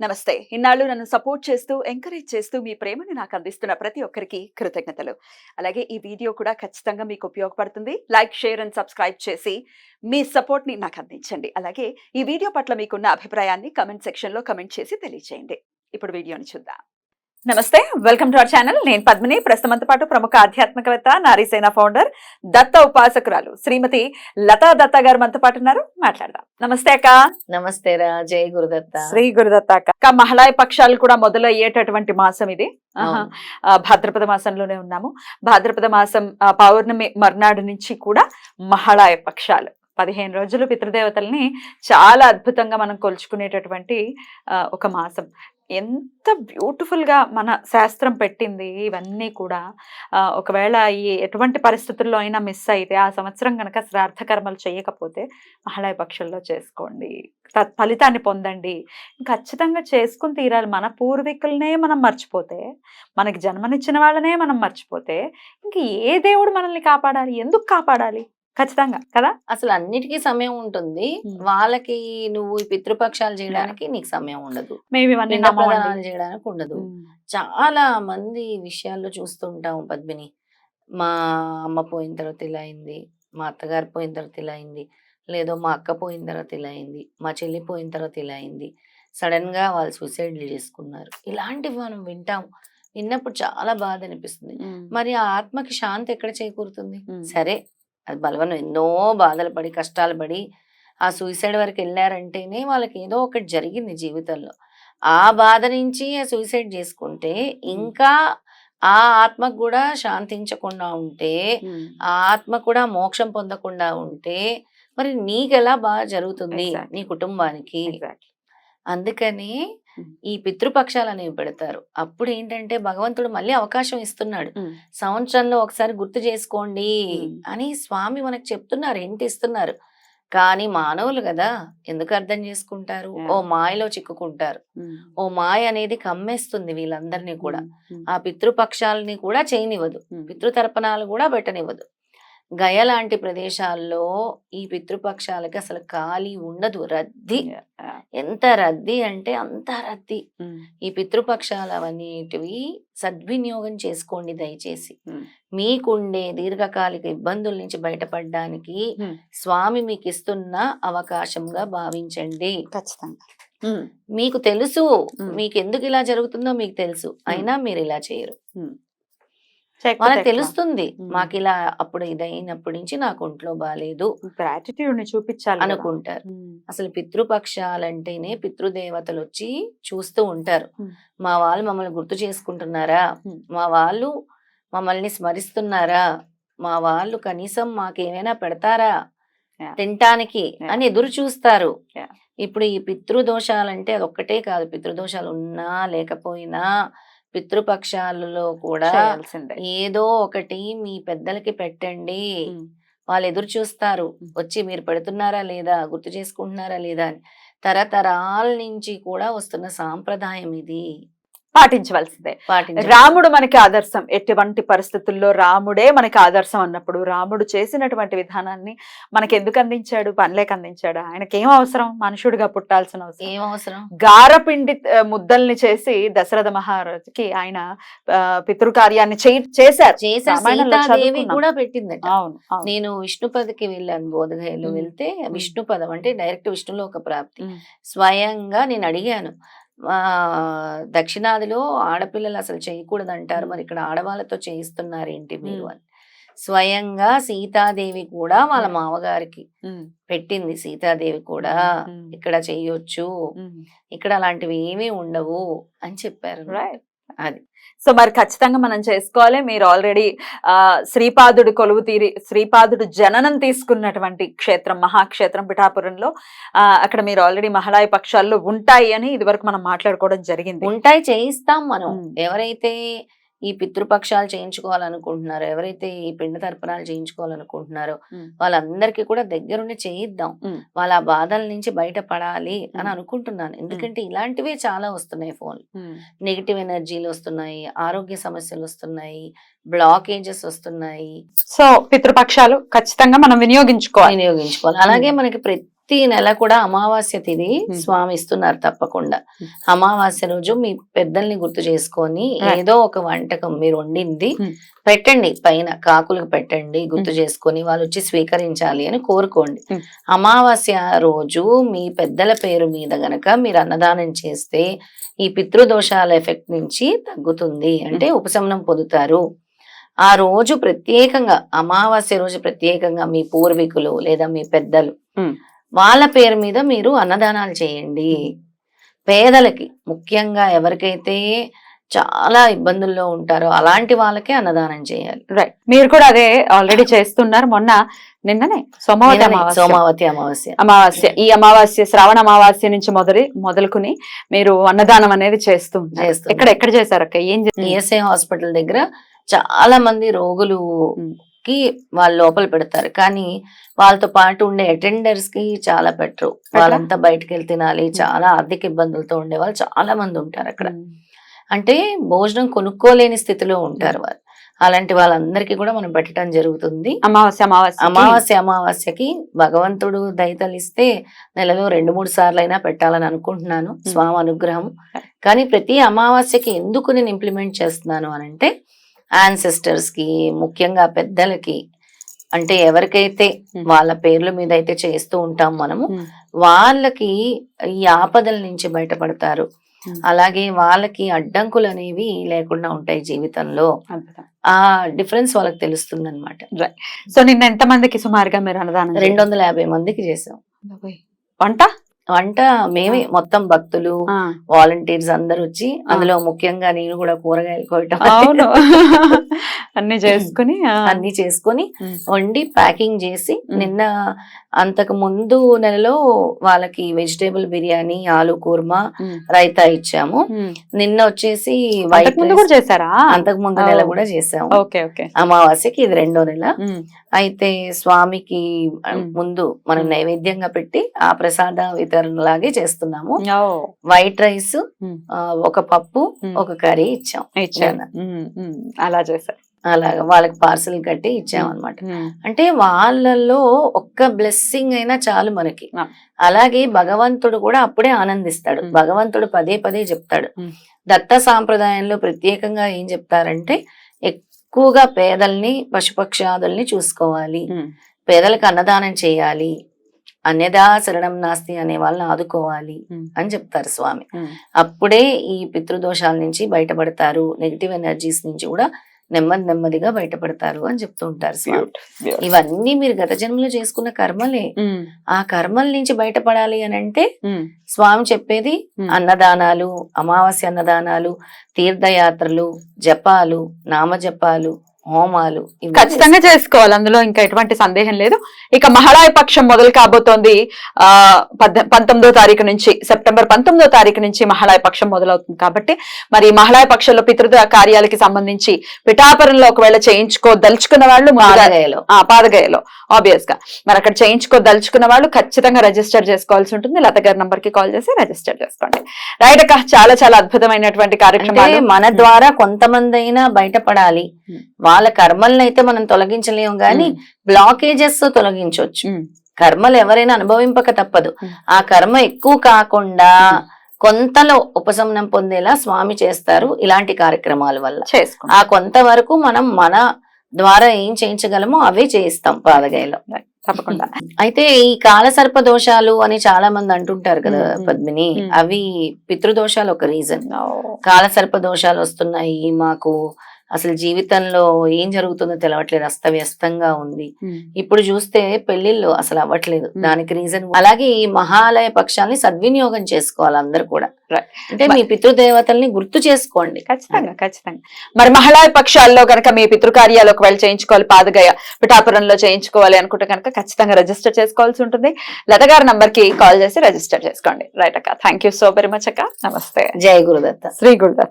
నమస్తే. ఇన్నాళ్ళు నన్ను సపోర్ట్ చేస్తూ, ఎంకరేజ్ చేస్తూ మీ ప్రేమని నాకు అందిస్తున్న ప్రతి ఒక్కరికి కృతజ్ఞతలు. అలాగే ఈ వీడియో కూడా ఖచ్చితంగా మీకు ఉపయోగపడుతుంది. లైక్, షేర్ అండ్ సబ్స్క్రైబ్ చేసి మీ సపోర్ట్‌ని నాకు అందించండి. అలాగే ఈ వీడియో పట్ల మీకున్న అభిప్రాయాన్ని కామెంట్ సెక్షన్‌లో కామెంట్ చేసి తెలియజేయండి. ఇప్పుడు వీడియోని చూద్దాం. నమస్తే, వెల్కమ్ టు అవర్ ఛానల్. నేను పద్మిని. ప్రస్తుతంతో పాటు ప్రముఖ ఆధ్యాత్మికవేత్త, నారీసేన ఫౌండర్, దత్త ఉపాసకురాలు శ్రీమతి లతా దత్త గారు మనతో పాటు ఉన్నారు. మాట్లాడదాం. నమస్తే అక్క. నమస్తే రా. జై గురుదత్త. శ్రీ గురుదత్త అక్క. మహాళయ పక్షాలు కూడా మొదలయ్యేటటువంటి మాసం ఇది. భాద్రపద మాసంలోనే ఉన్నాము. భాద్రపద మాసం పౌర్ణమి మర్నాడు నుంచి కూడా మహాళయ పక్షాలు 15 రోజులు పితృదేవతల్ని చాలా అద్భుతంగా మనం కొలుచుకునేటటువంటి ఒక మాసం. ఎంత బ్యూటిఫుల్ గా మన శాస్త్రం పెట్టింది ఇవన్నీ కూడా. ఒకవేళ ఈ ఎటువంటి పరిస్థితుల్లో అయినా మిస్ అయితే, ఆ సంవత్సరం కనుక శ్రాద్ధ కర్మలు చేయకపోతే మహాళయ పక్షుల్లో చేసుకోండి, ఫలితాన్ని పొందండి. ఖచ్చితంగా చేసుకుని తీరాలి. మన పూర్వీకులనే మనం మర్చిపోతే, మనకి జన్మనిచ్చిన వాళ్ళనే మనం మర్చిపోతే, ఇంక ఏ దేవుడు మనల్ని కాపాడాలి? ఎందుకు కాపాడాలి? ఖచ్చితంగా కదా. అసలు అన్నిటికీ సమయం ఉంటుంది. వాళ్ళకి నువ్వు ఈ పితృపక్షాలు చేయడానికి నీకు సమయం ఉండదు, ప్రదానాలు చేయడానికి ఉండదు. చాలా మంది విషయాల్లో చూస్తుంటాం పద్మిని. మా అమ్మ పోయిన తర్వాత ఇలా అయింది, మా అత్తగారు పోయిన తర్వాత ఇలా అయింది, లేదో మా అక్క పోయిన తర్వాత ఇలా అయింది, మా చెల్లి పోయిన తర్వాత ఇలా అయింది, సడన్ గా వాళ్ళు సూసైడ్లు చేసుకున్నారు. ఇలాంటివి మనం వింటాం. విన్నప్పుడు చాలా బాధ అనిపిస్తుంది. మరి ఆ ఆత్మకి శాంతి ఎక్కడ చేకూరుతుంది? సరే, అది బలవనం. ఎన్నో బాధలు పడి, కష్టాలు పడి ఆ సూసైడ్ వరకు వెళ్ళారంటేనే వాళ్ళకి ఏదో ఒకటి జరిగింది జీవితంలో. ఆ బాధ నుంచి ఆ సూసైడ్ చేసుకుంటే, ఇంకా ఆ ఆత్మకు కూడా శాంతించకుండా ఉంటే, ఆ ఆత్మ కూడా మోక్షం పొందకుండా ఉంటే, మరి నీకెలా బాగా జరుగుతుంది నీ కుటుంబానికి? అందుకని ఈ పితృపక్షాలు అనేవి పెడతారు. అప్పుడు ఏంటంటే భగవంతుడు మళ్ళీ అవకాశం ఇస్తున్నాడు. సంవత్సరంలో ఒకసారి గుర్తు చేసుకోండి అని స్వామి మనకు చెప్తున్నారు, ఏంటి ఇస్తున్నారు. కానీ మానవులు కదా, ఎందుకు అర్థం చేసుకుంటారు? ఓ మాయలో చిక్కుకుంటారు. ఓ మాయ అనేది కమ్మేస్తుంది వీళ్ళందరినీ కూడా. ఆ పితృపక్షాలని కూడా చేయనివ్వదు, పితృతర్పణాలు కూడా పెట్టనివ్వదు. గయ లాంటి ప్రదేశాల్లో ఈ పితృపక్షాలకి అసలు ఖాళీ ఉండదు. రద్దీ, ఎంత రద్దీ అంటే అంత రద్దీ. ఈ పితృపక్షాలు అవన్నిటివి సద్వినియోగం చేసుకోండి దయచేసి. మీకుండే దీర్ఘకాలిక ఇబ్బందుల నుంచి బయటపడడానికి స్వామి మీకు ఇస్తున్న అవకాశంగా భావించండి. ఖచ్చితంగా. మీకు తెలుసు, మీకు ఎందుకు ఇలా జరుగుతుందో మీకు తెలుసు, అయినా మీరు ఇలా చేయరు. మనకు తెలుస్తుంది, మాకు ఇలా అప్పుడు ఇదైనప్పటి నుంచి నాకు ఒంట్లో బాగాలేదు, గ్రాటిట్యూడ్ ని చూపించాలి అనుకుంటారు. అసలు పితృపక్షాలంటేనే పితృదేవతలు వచ్చి చూస్తూ ఉంటారు. మా వాళ్ళు మమ్మల్ని గుర్తు చేసుకుంటున్నారా, మా వాళ్ళు మమ్మల్ని స్మరిస్తున్నారా, మా వాళ్ళు కనీసం మాకేమైనా పెడతారా తినటానికి అని ఎదురు చూస్తారు. ఇప్పుడు ఈ పితృదోషాలంటే అదొక్కటే కాదు, పితృదోషాలు ఉన్నా లేకపోయినా పితృపక్షాలలో కూడా ఏదో ఒకటి మీ పెద్దలకి పెట్టండి. వాళ్ళు ఎదురు చూస్తారు వచ్చి, మీరు పెడుతున్నారా లేదా, గుర్తు చేసుకుంటున్నారా లేదా అని. తరతరాల నుంచి కూడా వస్తున్న సాంప్రదాయం ఇది, పాటించవలసిందే. రాముడు మనకి ఆదర్శం. ఎటువంటి పరిస్థితుల్లో రాముడే మనకి ఆదర్శం అన్నప్పుడు రాముడు చేసినటువంటి విధానాన్ని మనకి ఎందుకు అందించాడు? పనిలేక అందించాడు. ఆయనకి ఏం అవసరం? మనుషుడిగా పుట్టాల్సిన అవసరం ఏం అవసరం? గారపిండి ముద్దల్ని చేసి దశరథ మహారాజుకి ఆయన పితృకార్యాన్ని చేశారు. సీతాదేవి కూడా పెట్టిందట. నేను విష్ణుపదకి వెళ్ళాను, బోధగయలో వెళ్తే విష్ణుపదం అంటే డైరెక్ట్ విష్ణులో ఒక ప్రాప్తి. స్వయంగా నేను అడిగాను, దక్షిణాదిలో ఆడపిల్లలు అసలు చేయకూడదు అంటారు, మరి ఇక్కడ ఆడవాళ్ళతో చేయిస్తున్నారు ఏంటి మీరు అని. స్వయంగా సీతాదేవి కూడా వాళ్ళ మామగారికి పెట్టింది. సీతాదేవి కూడా ఇక్కడ చెయ్యొచ్చు, ఇక్కడ అలాంటివి ఏమీ ఉండవు అని చెప్పారు. అది సో మరి ఖచ్చితంగా మనం చేసుకోవాలి. మీరు ఆల్రెడీ శ్రీపాదుడు కొలువు తీరి, శ్రీపాదుడు జననం తీసుకున్నటువంటి క్షేత్రం, మహాక్షేత్రం పిఠాపురంలో, అక్కడ మీరు ఆల్రెడీ మహాళయ పక్షాల్లో ఉంటాయి అని ఇదివరకు మనం మాట్లాడుకోవడం జరిగింది. ఉంటాయి, చేయిస్తాం మనం. ఎవరైతే ఈ పితృపక్షాలు చేయించుకోవాలనుకుంటున్నారో, ఎవరైతే ఈ పిండ తర్పణాలు చేయించుకోవాలనుకుంటున్నారో వాళ్ళందరికీ కూడా దగ్గరుండి చేయిద్దాం. వాళ్ళ ఆ బాధల నుంచి బయటపడాలి అని అనుకుంటున్నాను. ఎందుకంటే ఇలాంటివే చాలా వస్తున్నాయి. ఫోన్ నెగిటివ్ ఎనర్జీలు వస్తున్నాయి, ఆరోగ్య సమస్యలు వస్తున్నాయి, బ్లాకేజెస్ వస్తున్నాయి. సో పితృపక్షాలు ఖచ్చితంగా మనం వినియోగించుకోవాలి. అలాగే మనకి ప్రతి నెల కూడా అమావాస్య తిథి స్వామి ఇస్తున్నారు తప్పకుండా. అమావాస్య రోజు మీ పెద్దల్ని గుర్తు చేసుకొని ఏదో ఒక వంటకం మీరు వండింది పెట్టండి, పైన కాకులకు పెట్టండి, గుర్తు చేసుకొని వాళ్ళు వచ్చి స్వీకరించాలి అని కోరుకోండి. అమావాస్య రోజు మీ పెద్దల పేరు మీద గనక మీరు అన్నదానం చేస్తే ఈ పితృదోషాల ఎఫెక్ట్ నుంచి తగ్గుతుంది, అంటే ఉపశమనం పొందుతారు. ఆ రోజు ప్రత్యేకంగా అమావాస్య రోజు ప్రత్యేకంగా మీ పూర్వీకులు లేదా మీ పెద్దలు వాళ్ళ పేరు మీద మీరు అన్నదానాలు చేయండి. పేదలకి ముఖ్యంగా ఎవరికైతే చాలా ఇబ్బందుల్లో ఉంటారో అలాంటి వాళ్ళకే అన్నదానం చేయాలి. రైట్, మీరు కూడా అదే ఆల్రెడీ చేస్తున్నారు. నిన్ననే సోమావతి అమావాస్య ఈ అమావాస్య శ్రావణ అమావాస్య నుంచి మొదలుకుని మీరు అన్నదానం అనేది చేస్తున్నారు. ఎక్కడ చేశారు అక్క? ఏం ఈఎస్ఐ హాస్పిటల్ దగ్గర చాలా మంది రోగులు కి వాళ్ళు లోపల పెడతారు, కానీ వాళ్ళతో పాటు ఉండే అటెండర్స్ కి చాలా పెట్టరు. వాళ్ళంతా బయటకు వెళ్ళి తినాలి, చాలా ఆర్థిక ఇబ్బందులతో ఉండే వాళ్ళు చాలా మంది ఉంటారు అక్కడ. అంటే భోజనం కొనుక్కోలేని స్థితిలో ఉంటారు వాళ్ళు. అలాంటి వాళ్ళందరికీ కూడా మనం పెట్టడం జరుగుతుంది. అమావాస్యకి భగవంతుడు దయతలిస్తే నెలలో 2-3 సార్లు అయినా పెట్టాలని అనుకుంటున్నాను, స్వామి అనుగ్రహం. కానీ ప్రతి అమావాస్యకి ఎందుకు నేను ఇంప్లిమెంట్ చేస్తున్నాను అనంటే యాన్సెస్టర్స్ కి, ముఖ్యంగా పెద్దలకి, అంటే ఎవరికైతే వాళ్ళ పేర్ల మీద అయితే చేస్తూ ఉంటాం మనము, వాళ్ళకి ఈ ఆపదల నుంచి బయటపడతారు. అలాగే వాళ్ళకి అడ్డంకులు అనేవి లేకుండా ఉంటాయి జీవితంలో. ఆ డిఫరెన్స్ వాళ్ళకి తెలుస్తుంది అనమాట. సో నిన్న ఎంత మందికి సుమారుగా మీరు అన్నదానం? 250 మందికి చేసాం. వంట మేమే మొత్తం, భక్తులు వాలంటీర్స్ అందరు వచ్చి, అందులో ముఖ్యంగా నేను కూడా కూరగాయలు కోయటం అన్ని చేసుకుని వండి ప్యాకింగ్ చేసి, నిన్న అంతకు ముందు నెలలో వాళ్ళకి వెజిటేబుల్ బిర్యానీ, ఆలు కూర్మా, రైతా ఇచ్చాము. నిన్న వచ్చేసి వైట్ చేశారా? అంతకు ముందు నెల కూడా చేసాము. అమావాస్యకి ఇది 2వ నెల. అయితే స్వామికి ముందు మనం నైవేద్యంగా పెట్టి ఆ ప్రసాద వితరణ లాగే చేస్తున్నాము. వైట్ రైస్, ఒక పప్పు, ఒక కర్రీ ఇచ్చాం. అలా చేశారు. అలాగా వాళ్ళకి పార్సల్ కట్టి ఇచ్చామన్నమాట. అంటే వాళ్ళల్లో ఒక్క బ్లెస్సింగ్ అయినా చాలు మనకి. అలాగే భగవంతుడు కూడా అప్పుడే ఆనందిస్తాడు. భగవంతుడు పదే పదే చెప్తాడు. దత్త సాంప్రదాయంలో ప్రత్యేకంగా ఏం చెప్తారంటే, ఎక్కువగా పేదల్ని, పశుపక్షాదుల్ని చూసుకోవాలి, పేదలకు అన్నదానం చేయాలి, అన్యదా శరణం నాస్తి అనే వాళ్ళని ఆదుకోవాలి అని చెప్తారు స్వామి. అప్పుడే ఈ పితృదోషాల నుంచి బయటపడతారు, నెగిటివ్ ఎనర్జీస్ నుంచి కూడా నెమ్మదిగా బయటపడతారు అని చెప్తూ ఉంటారు స్వామి. ఇవన్నీ మీరు గత జన్మలో చేసుకున్న కర్మలే. ఆ కర్మల నుంచి బయటపడాలి అని అంటే స్వామి చెప్పేది అన్నదానాలు, అమావాస్య అన్నదానాలు, తీర్థయాత్రలు, జపాలు, నామజపాలు, హోమాలు ఖచ్చితంగా చేసుకోవాలి. అందులో ఇంకా ఎటువంటి సందేహం లేదు. ఇక మహాళయ పక్షం మొదలు కాబోతోంది. 19వ తారీఖు నుంచి, సెప్టెంబర్ 19వ తారీఖు నుంచి మహాళయ పక్షం మొదలవుతుంది. కాబట్టి మరి మహాళయ పక్షంలో పితృ కార్యాలకి సంబంధించి పిఠాపురంలో ఒకవేళ చేయించుకోదలుచుకున్న వాళ్ళు, పాదగయలో ఆబ్వియస్ గా మరి అక్కడ చేయించుకోదలుచుకున్న వాళ్ళు ఖచ్చితంగా రిజిస్టర్ చేసుకోవాల్సి ఉంటుంది. లత గారి నంబర్ కి కాల్ చేసి రిజిస్టర్ చేసుకోండి. రైట్ అక్క, చాలా చాలా అద్భుతమైనటువంటి కార్యక్రమాలు. మన ద్వారా కొంతమంది అయినా బయటపడాలి. వాళ్ళ కర్మల్ని అయితే మనం తొలగించలేము, గాని బ్లాకేజెస్ తొలగించవచ్చు. కర్మలు ఎవరైనా అనుభవింపక తప్పదు. ఆ కర్మ ఎక్కువ కాకుండా కొంతలో ఉపశమనం పొందేలా స్వామి చేస్తారు ఇలాంటి కార్యక్రమాల వల్ల. ఆ కొంత వరకు మనం మన ద్వారా ఏం చేయించగలమో అవే చేయిస్తాం పాదగయలో. తప్పకుండా. అయితే ఈ కాలసర్ప దోషాలు అని చాలా మంది అంటుంటారు కదా పద్మిని, అవి పితృదోషాలు ఒక రీజన్. కాలసర్ప దోషాలు వస్తున్నాయి మాకు, అసలు జీవితంలో ఏం జరుగుతుందో తెలవట్లేదు, అస్తవ్యస్తంగా ఉంది. ఇప్పుడు చూస్తే పెళ్లిళ్ళు అసలు అవ్వట్లేదు. దానికి రీజన్ అలాగే ఈ మహాలయ పక్షాలని సద్వినియోగం చేసుకోవాలి అందరు కూడా. అంటే మీ పితృదేవతల్ని గుర్తు చేసుకోండి. ఖచ్చితంగా. మరి మహాలయ పక్షాల్లో కనుక మీ పితృకార్యాలు ఒకవేళ చేయించుకోవాలి, పాదగయ పిఠాపురంలో చేయించుకోవాలి అనుకుంటే కనుక ఖచ్చితంగా రిజిస్టర్ చేసుకోవాల్సి ఉంటుంది. లత గారి నంబర్ కి కాల్ చేసి రిజిస్టర్ చేసుకోండి. రైట్ అక్క, thank you so very much అక్క. నమస్తే. జై గురుదత్త. శ్రీ గురుదత్త.